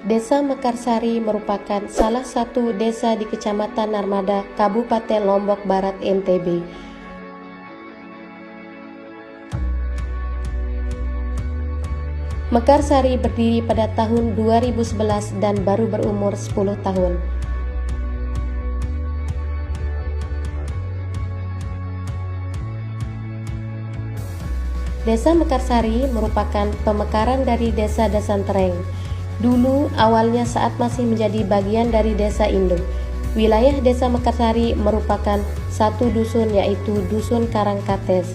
Desa Mekarsari merupakan salah satu desa di Kecamatan Narmada, Kabupaten Lombok Barat, NTB. Mekarsari berdiri pada tahun 2011 dan baru berumur 10 tahun. Desa Mekarsari merupakan pemekaran dari Desa Dasantereng. Dulu awalnya saat masih menjadi bagian dari Desa Induk. Wilayah Desa Mekarsari merupakan satu dusun, yaitu Dusun Karangkates.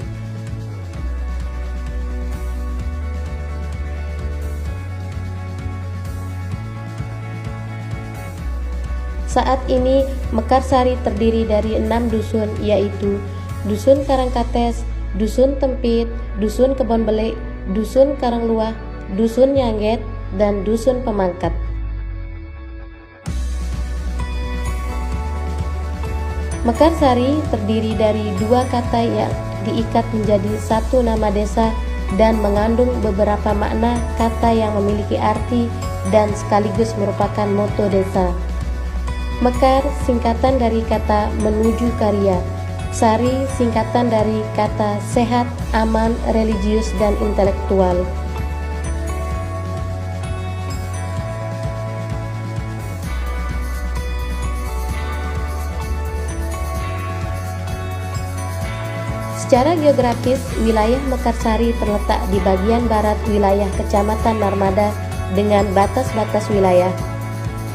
Saat ini Mekarsari terdiri dari 6 dusun, yaitu Dusun Karangkates, Dusun Tempit, Dusun Kebon Belik, Dusun Karangluah, Dusun Nyangget, dan Dusun Pemangkat. Mekarsari terdiri dari 2 kata yang diikat menjadi satu nama desa dan mengandung beberapa makna kata yang memiliki arti dan sekaligus merupakan moto desa. Mekar singkatan dari kata menuju karya. Sari singkatan dari kata sehat, aman, religius, dan intelektual. Secara geografis, wilayah Mekarsari terletak di bagian barat wilayah Kecamatan Narmada dengan batas-batas wilayah.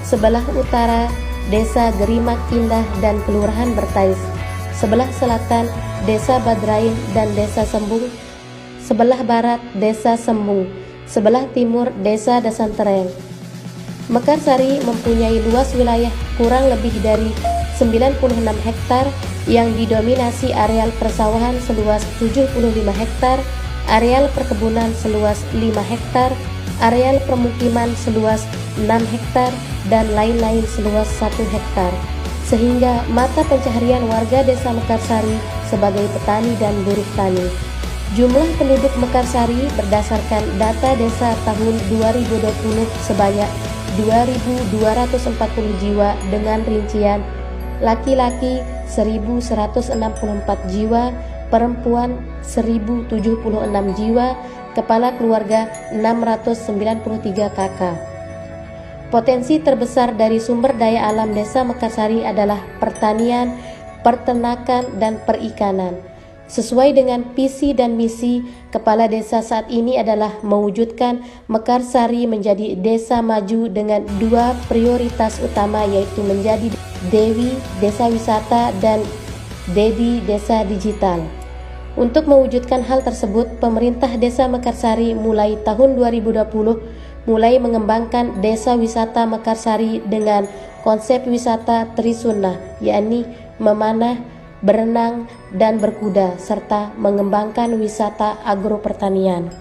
Sebelah utara, Desa Gerimak Indah dan Kelurahan Bertais. Sebelah selatan, Desa Badrain dan Desa Sembung. Sebelah barat, Desa Sembung. Sebelah timur, Desa Dasantereng. Mekarsari mempunyai luas wilayah kurang lebih dari 96 hektar yang didominasi areal persawahan seluas 75 hektar, areal perkebunan seluas 5 hektar, areal permukiman seluas 6 hektar, dan lain-lain seluas 1 hektar. Sehingga mata pencaharian warga Desa Mekarsari sebagai petani dan buruh tani. Jumlah penduduk Mekarsari berdasarkan data desa tahun 2020 sebanyak 2.240 jiwa dengan rincian laki-laki 1.164 jiwa, perempuan 1.076 jiwa, kepala keluarga 693 kakak. Potensi terbesar dari sumber daya alam Desa Mekarsari adalah pertanian, peternakan, dan perikanan. Sesuai dengan visi dan misi, Kepala Desa saat ini adalah mewujudkan Mekarsari menjadi desa maju dengan 2 prioritas utama, yaitu menjadi Dewi Desa Wisata dan Dedi Desa Digital. Untuk mewujudkan hal tersebut, pemerintah Desa Mekarsari mulai tahun 2020 mulai mengembangkan Desa Wisata Mekarsari dengan konsep wisata Trisuna, yakni memanah, berenang, dan berkuda, serta mengembangkan wisata agropertanian.